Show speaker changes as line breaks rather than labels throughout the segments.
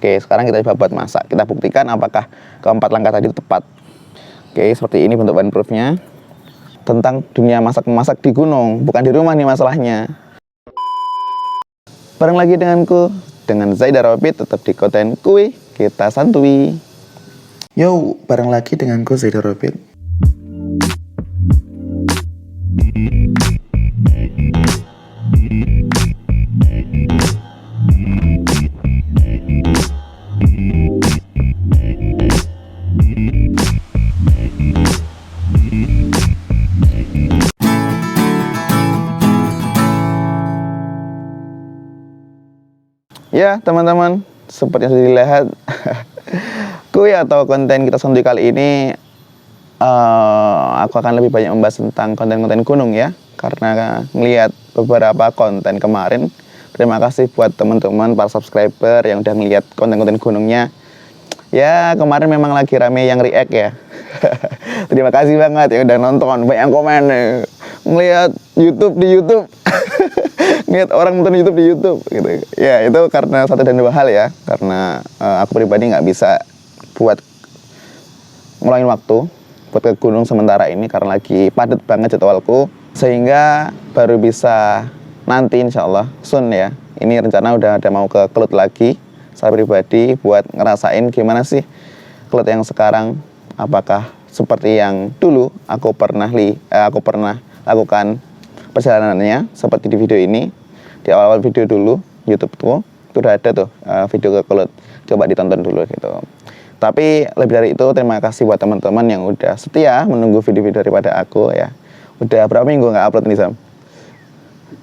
Oke, sekarang kita coba buat masak. Kita buktikan apakah keempat langkah tadi tepat. Oke, seperti ini bentuk waterproofnya. Tentang dunia masak-masak di gunung, bukan di rumah nih masalahnya. Bareng lagi denganku, dengan Zaida Robit, tetap di konten Kuy Kita Santui. Yo, bareng lagi denganku Zaida Robit. Ya teman-teman, seperti yang sudah dilihat Kuy atau konten Kita Santui kali ini aku akan lebih banyak membahas tentang konten-konten gunung ya. Karena ngelihat beberapa konten kemarin, terima kasih buat teman-teman para subscriber yang udah ngelihat konten-konten gunungnya. Ya kemarin memang lagi rame yang react ya. Terima kasih banget yang udah nonton, banyak komen ngelihat YouTube di YouTube. Ngeliat orang nonton YouTube di YouTube gitu. Ya itu karena satu dan dua hal ya. Karena aku pribadi nggak bisa buat ngulangin waktu buat ke gunung sementara ini karena lagi padat banget jadwalku, sehingga baru bisa nanti insya Allah soon ya. Ini rencana udah ada mau ke Kelut lagi saya pribadi buat ngerasain gimana sih Kelut yang sekarang, apakah seperti yang dulu aku pernah lakukan perjalanannya seperti di video ini. Di awal-awal video dulu YouTube-ku itu udah ada tuh video ke Kelut, coba ditonton dulu gitu. Tapi lebih dari itu terima kasih buat teman-teman yang udah setia menunggu video-video daripada aku ya. Udah berapa minggu nggak upload nih Sam?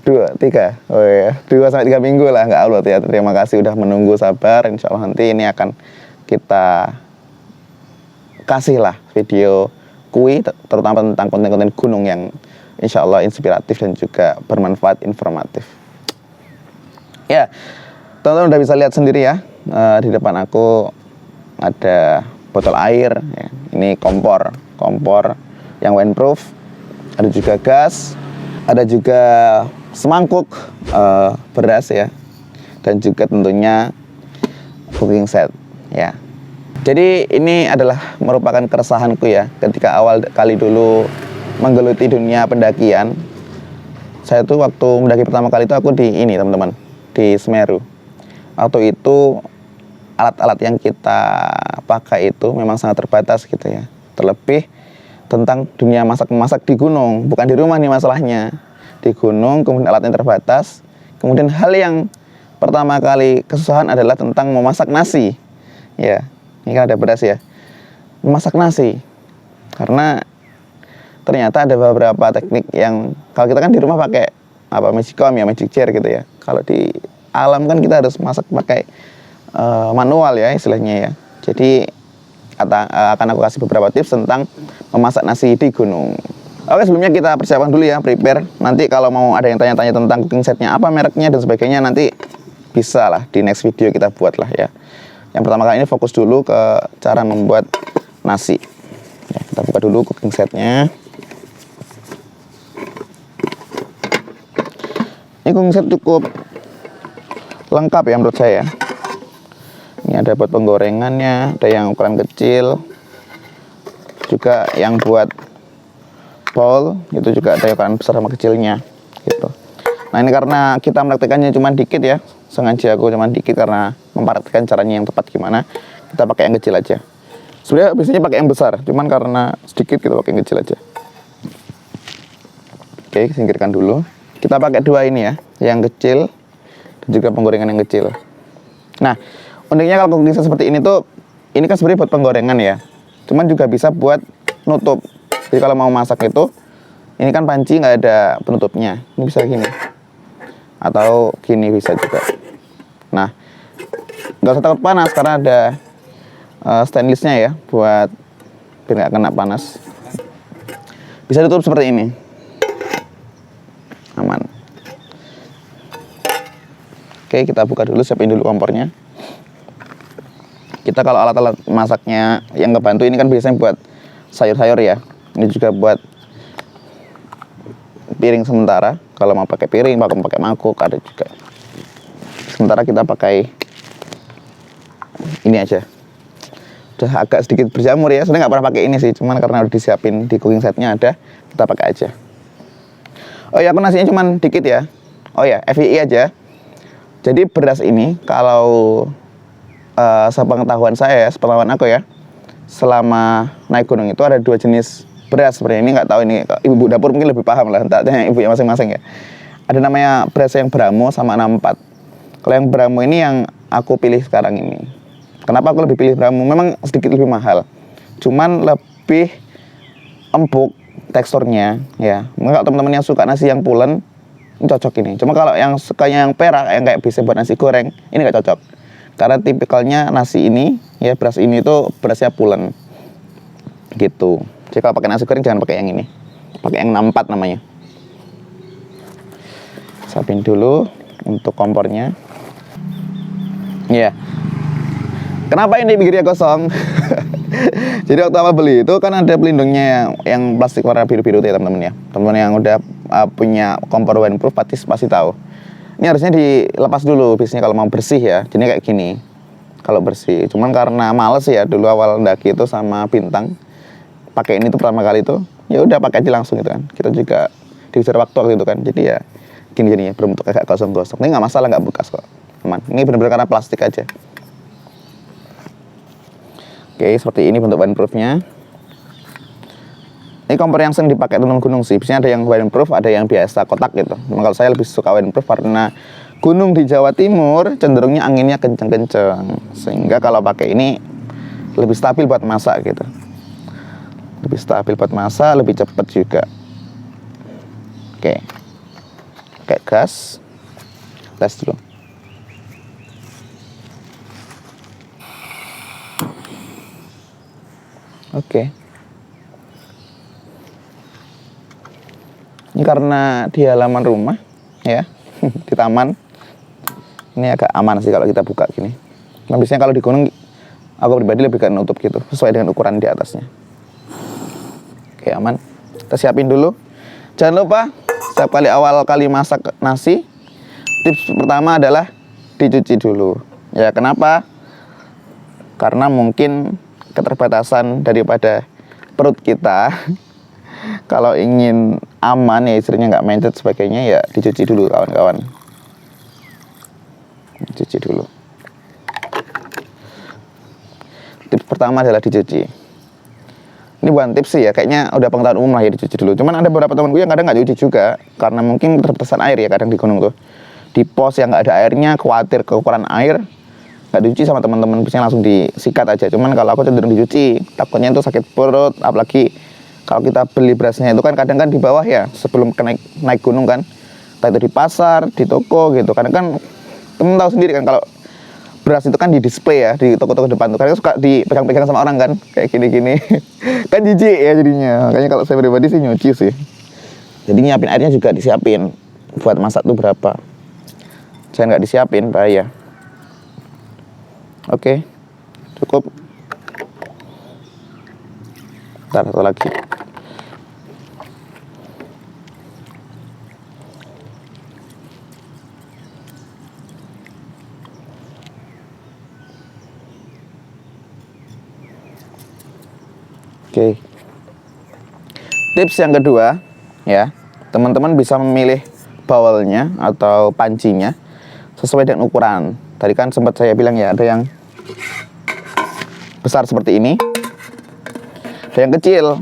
2, 3, oh ya 2-3 minggu lah nggak upload ya. Terima kasih udah menunggu, sabar. Insya Allah nanti ini akan kita kasih lah video Kuy terutama tentang konten-konten gunung yang insya Allah inspiratif dan juga bermanfaat, informatif. Ya, teman-teman udah bisa lihat sendiri ya, di depan aku ada botol air ya. Ini kompor yang windproof, ada juga gas, ada juga semangkuk beras ya, dan juga tentunya cooking set ya. Jadi ini adalah merupakan keresahanku ya, ketika awal kali dulu menggeluti dunia pendakian. Saya tuh waktu mendaki pertama kali itu aku di ini teman-teman, di Semeru. Waktu itu alat-alat yang kita pakai itu memang sangat terbatas gitu ya. Terlebih tentang dunia masak-masak di gunung, bukan di rumah nih masalahnya. Di gunung kemudian alatnya terbatas. Kemudian hal yang pertama kali kesusahan adalah tentang memasak nasi. Ya, ini kan ada beras ya. Memasak nasi. Karena ternyata ada beberapa teknik yang kalau kita kan di rumah pakai magicom ya, magic jar gitu ya. Kalau di alam kan kita harus masak pakai manual ya istilahnya ya. Jadi akan aku kasih beberapa tips tentang memasak nasi di gunung. Oke, sebelumnya kita persiapan dulu ya, prepare. Nanti kalau mau ada yang tanya-tanya tentang cooking setnya apa, mereknya dan sebagainya, nanti bisa lah di next video kita buat lah ya. Yang pertama kali ini fokus dulu ke cara membuat nasi ya, kita buka dulu cooking setnya. Ini cooking set cukup lengkap ya menurut saya. Ini ada buat penggorengannya, ada yang ukuran kecil, juga yang buat bowl, itu juga ada ukuran besar sama kecilnya gitu. Nah ini karena kita mempraktekannya cuma dikit ya, sengaja aku cuma dikit karena mempraktekkan caranya yang tepat gimana, kita pakai yang kecil aja. Sebenarnya biasanya pakai yang besar, cuman karena sedikit kita pakai yang kecil aja. Oke, singkirkan dulu. Kita pakai dua ini ya, yang kecil dan juga penggorengan yang kecil. Nah, uniknya kalau cooking set seperti ini tuh, ini kan sebenarnya buat penggorengan ya, cuman juga bisa buat nutup. Jadi kalau mau masak itu, ini kan panci nggak ada penutupnya, ini bisa gini, atau gini bisa juga. Nah, nggak usah takut panas karena ada stainlessnya ya, buat biar nggak kena panas. Bisa ditutup seperti ini. Aman. Oke, kita buka dulu, siapin dulu kompornya. Kita kalau alat-alat masaknya yang ngebantu ini kan biasanya buat sayur-sayur ya. Ini juga buat piring sementara. Kalau mau pakai piring, mau pakai mangkuk ada juga. Sementara kita pakai ini aja. Udah agak sedikit berjamur ya, sebenarnya nggak pernah pakai ini sih, cuman karena udah disiapin di cooking setnya ada, kita pakai aja. Oh ya, aku nasinya cuman dikit ya. Oh ya, FYI aja. Jadi beras ini kalau sepengetahuan saya, sepengetahuan aku ya, selama naik gunung itu ada 2 jenis beras sebenarnya. Ini nggak tahu, ini ibu dapur mungkin lebih paham lah, entah tanya ibu yang masing-masing ya. Ada namanya beras yang Bramo sama 64. Kalau yang Bramo ini yang aku pilih sekarang ini. Kenapa aku lebih pilih Bramo? Memang sedikit lebih mahal, cuman lebih empuk teksturnya ya. Mungkin kalau teman-teman yang suka nasi yang pulen, ini cocok ini. Cuma kalau yang sukanya yang perak, yang kayak bisa buat nasi goreng, ini nggak cocok. Karena tipikalnya nasi ini, ya beras ini tuh berasnya pulen gitu. Jadi kalau pakai nasi goreng jangan pakai yang ini, pakai yang 64 namanya. Siapin dulu untuk kompornya. Ya. Kenapa ini pinggirnya kosong? Jadi waktu awal beli itu kan ada pelindungnya yang plastik warna biru-biru ya teman-teman ya. Teman-teman yang udah punya kompor windproof pasti tahu. Ini harusnya dilepas dulu biasanya kalau mau bersih ya. Jadi kayak gini. Kalau bersih. Cuman karena males ya dulu awal ndaki itu sama Bintang pakai ini tuh pertama kali itu, ya udah pakai aja langsung gitu kan. Kita juga diujar waktu gitu kan. Jadi ya gini jadinya berbentuk agak gosong-gosong. Ini nggak masalah, nggak bekas kok. Aman. Ini benar-benar karena plastik aja. Oke, seperti ini bentuk windproofnya. Ini kompor yang sering dipakai turun gunung sih. Biasanya ada yang windproof, ada yang biasa kotak gitu. Memang kalau saya lebih suka windproof karena gunung di Jawa Timur cenderungnya anginnya kenceng-kenceng. Sehingga kalau pakai ini lebih stabil buat masak gitu. Lebih stabil buat masak, lebih cepat juga. Oke. Pakai gas. Tes dulu. Oke. Ini karena di halaman rumah ya, di taman. Ini agak aman sih kalau kita buka gini. Nah, biasanya kalau di gunung aku pribadi lebih ke nutup gitu, sesuai dengan ukuran di atasnya. Oke, aman. Kita siapin dulu. Jangan lupa setiap awal kali masak nasi, tips pertama adalah dicuci dulu. Ya, kenapa? Karena mungkin keterbatasan daripada perut kita. Kalau ingin aman ya istilahnya nggak mencet sebagainya, ya dicuci dulu kawan-kawan. Cuci dulu. Tips pertama adalah dicuci. Ini bukan tips sih ya, kayaknya udah pengetahuan umum lah ya, dicuci dulu. Cuman ada beberapa temanku yang kadang nggak cuci juga, karena mungkin keterbatasan air ya kadang di gunung tuh. Di pos yang nggak ada airnya, khawatir kekurangan air, nggak dicuci sama teman-teman, biasanya langsung disikat aja. Cuman kalau aku cenderung dicuci, takutnya itu sakit perut. Apalagi kalau kita beli berasnya itu kan kadang kan di bawah ya, sebelum naik gunung kan, entah itu di pasar, di toko gitu. Kadang kan temen tahu sendiri kan kalau beras itu kan di display ya di toko-toko depan tuh, kadang suka dipegang-pegang sama orang kan, kayak gini-gini. Kan jijik ya jadinya. Makanya kalau saya pribadi sih nyuci sih. Jadi nyiapin airnya juga disiapin buat masak tuh berapa. Saya nggak disiapin bahaya. Oke, cukup. Ntar satu lagi. Oke. Tips yang kedua ya, teman-teman bisa memilih bawalnya atau pancinya sesuai dengan ukuran. Tadi kan sempat saya bilang ya, ada yang besar seperti ini, ada yang kecil.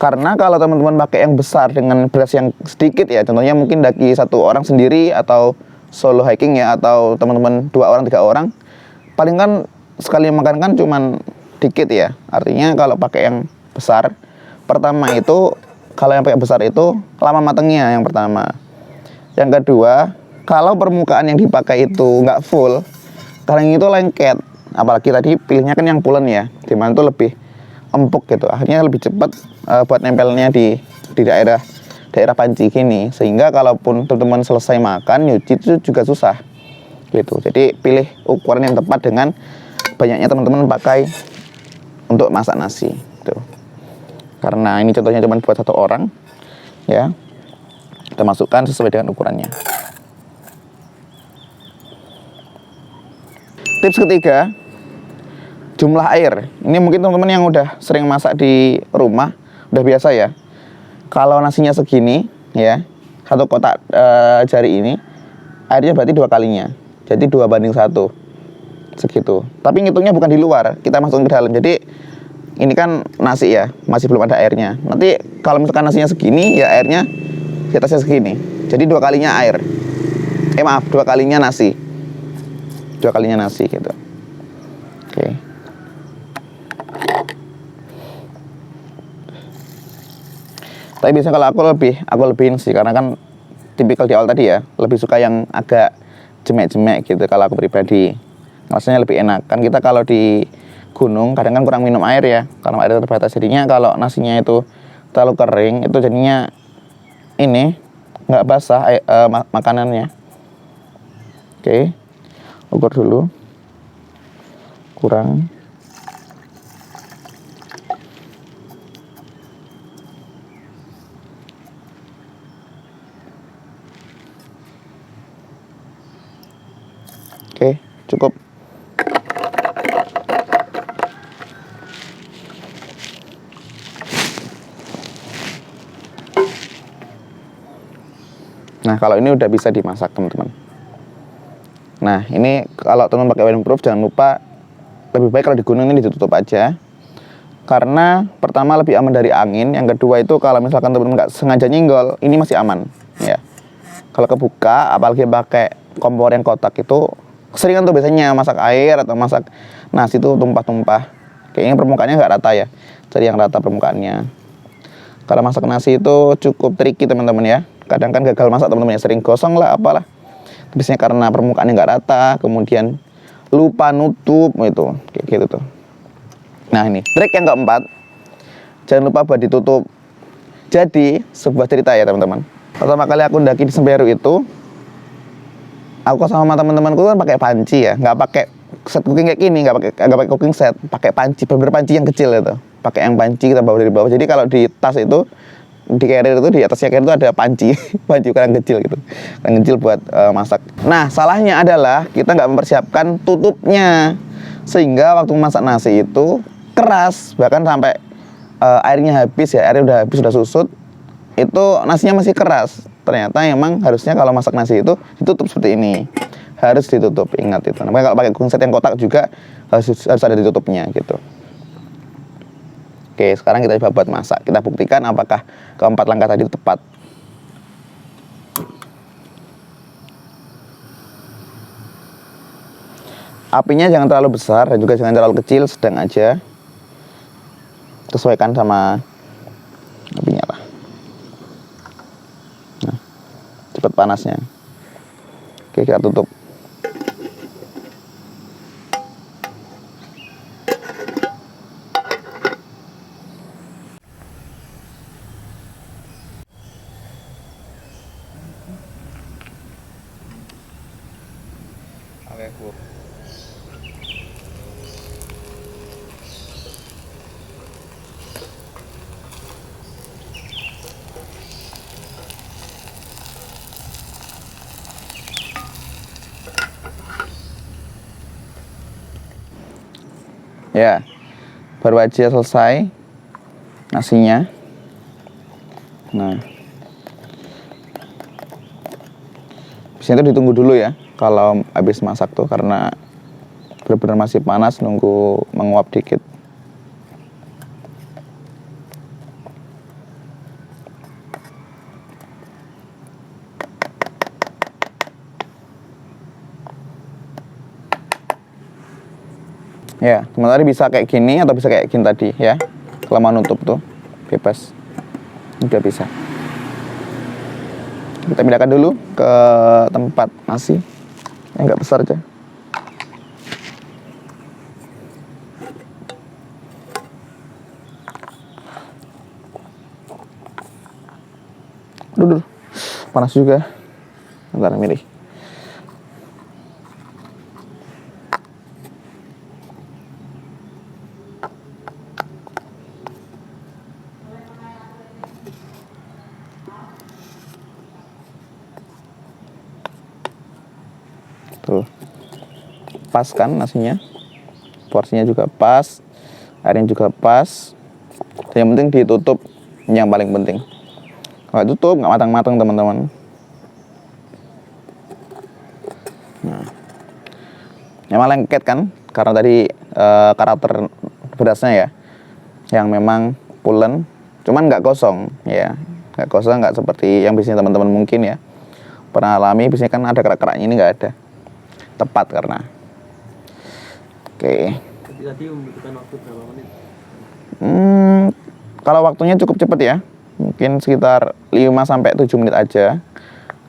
Karena kalau teman-teman pakai yang besar dengan beras yang sedikit ya, contohnya mungkin daki satu orang sendiri atau solo hiking ya, atau teman-teman 2 orang 3 orang, paling kan sekali makan kan cuman dikit ya. Artinya kalau pakai yang besar, pertama itu kalau yang pakai besar itu lama matangnya yang pertama. Yang kedua, kalau permukaan yang dipakai itu nggak full, kadang itu lengket. Apalagi tadi pilihnya kan yang pulen ya, dimana tuh lebih empuk gitu. Akhirnya lebih cepat buat nempelnya di daerah panci gini. Sehingga kalaupun teman-teman selesai makan, nyuci itu juga susah gitu. Jadi pilih ukuran yang tepat dengan banyaknya teman-teman pakai untuk masak nasi tuh. Karena ini contohnya cuma buat 1 orang ya, kita masukkan sesuai dengan ukurannya. Tips ketiga jumlah air. Ini mungkin teman-teman yang udah sering masak di rumah udah biasa ya. Kalau nasinya segini ya, satu kotak jari ini, airnya berarti 2 kalinya. Jadi 2:1 segitu. Tapi ngitungnya bukan di luar, kita masukin ke dalam. Jadi ini kan nasi ya, masih belum ada airnya. Nanti kalau misalkan nasinya segini, ya airnya di atasnya segini. Jadi 2 kalinya air. Maaf, 2 kalinya nasi. 2 kalinya nasi gitu. Oke. Tapi biasanya kalau aku lebihin sih, karena kan tipikal di awal tadi ya, lebih suka yang agak jemek-jemek gitu kalau aku pribadi. Rasanya lebih enak. Kan kita kalau di gunung kadang kan kurang minum air ya, karena air terbatas. Jadinya kalau nasinya itu terlalu kering, itu jadinya ini nggak basah makanannya. Oke, ukur dulu. Kurang. Oke, cukup. Nah, kalau ini udah bisa dimasak, teman-teman. Nah, ini kalau teman pakai waterproof jangan lupa, lebih baik kalau di gunung ini ditutup aja. Karena pertama lebih aman dari angin, yang kedua itu kalau misalkan teman-teman nggak sengaja nyenggol, ini masih aman ya. Kalau kebuka, apalagi pakai kompor yang kotak itu keseringan tuh biasanya masak air atau masak nasi itu tumpah-tumpah. Kayaknya permukaannya nggak rata ya, cari yang rata permukaannya. Kalau masak nasi itu cukup tricky teman-teman ya. Kadang kan gagal masak teman-teman ya, sering gosong lah apalah. Biasanya karena permukaannya nggak rata, kemudian lupa nutup gitu, kayak gitu tuh. Nah ini trik yang keempat, jangan lupa buat ditutup. Jadi sebuah cerita ya teman-teman. Pertama kali aku mendaki di Semeru itu, aku sama teman-temanku kan pakai panci ya, nggak pakai set cooking kayak gini, nggak pakai cooking set, pakai panci, bener panci yang kecil itu, pakai yang panci kita bawa dari bawah. Jadi kalau di tas itu, di carrier itu, di atasnya carrier itu ada panci panci ukuran kecil gitu, ukuran kecil buat masak. Nah salahnya adalah kita nggak mempersiapkan tutupnya, sehingga waktu masak nasi itu keras, bahkan sampai airnya habis ya, airnya udah habis, udah susut, itu nasinya masih keras. Ternyata emang harusnya kalau masak nasi itu ditutup seperti ini, harus ditutup, ingat itu. Namanya kalau pakai cooking set yang kotak juga harus ada ditutupnya gitu. Oke, sekarang kita coba buat masak. Kita buktikan apakah keempat langkah tadi tepat. Apinya jangan terlalu besar dan juga jangan terlalu kecil, sedang aja. Sesuaikan sama apinya lah. Nah, cepat panasnya. Oke, kita tutup. Oke, cool. Ya, baru aja selesai nasinya. Nah, biasanya itu ditunggu dulu ya kalau habis masak tuh, karena benar-benar masih panas, nunggu menguap dikit. Ya, sementara bisa kayak gini atau bisa kayak gini tadi ya. Kalau mau nutup tuh bebas, udah bisa. Kita pindahkan dulu ke tempat nasi yang nggak besar aja. Dulu panas juga. Bentar, milih. Tuh, pas kan nasinya. porsinya juga pas, airnya juga pas. Yang penting ditutup, yang paling penting. Kalau tutup nggak matang-matang teman-teman. Nah, memang lengket kan, karena tadi karakter berasnya ya, yang memang pulen, cuman nggak kosong ya, nggak kosong, nggak seperti yang biasanya teman-teman mungkin ya pernah alami. Biasanya kan ada kerak-keraknya, ini nggak ada, tepat karena. Oke.
Tadi membutuhkan waktu berapa menit?
Kalau waktunya cukup cepat ya, mungkin sekitar 5-7 menit aja,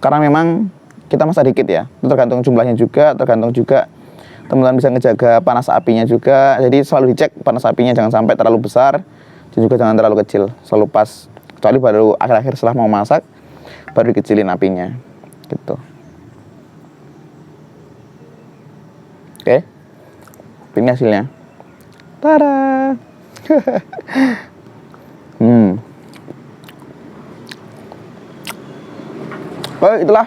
karena memang kita masak dikit ya, itu tergantung jumlahnya juga, tergantung juga teman-teman bisa ngejaga panas apinya juga. Jadi selalu dicek panas apinya, jangan sampai terlalu besar dan juga jangan terlalu kecil, selalu pas. Kecuali baru akhir-akhir setelah mau masak baru dikecilin apinya gitu. Oke, ini hasilnya. Tada. Oh, itulah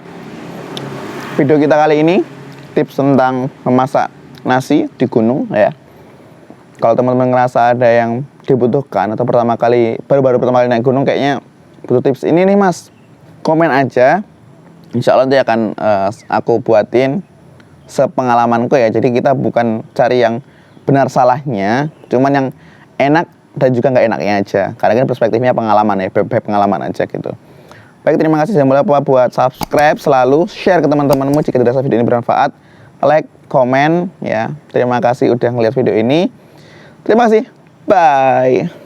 video kita kali ini, tips tentang memasak nasi di gunung ya. Kalau teman-teman ngerasa ada yang dibutuhkan atau baru pertama kali naik gunung kayaknya butuh tips ini nih mas, komen aja, insya Allah nanti akan aku buatin sepengalamanku ya. Jadi kita bukan cari yang benar salahnya, cuman yang enak dan juga nggak enaknya aja, karena kan perspektifnya pengalaman ya, pengalaman aja gitu. Baik, terima kasih. Jangan lupa buat subscribe, selalu share ke teman-temanmu jika dirasa video ini bermanfaat, like, komen ya. Terima kasih udah ngeliat video ini. Terima kasih, bye.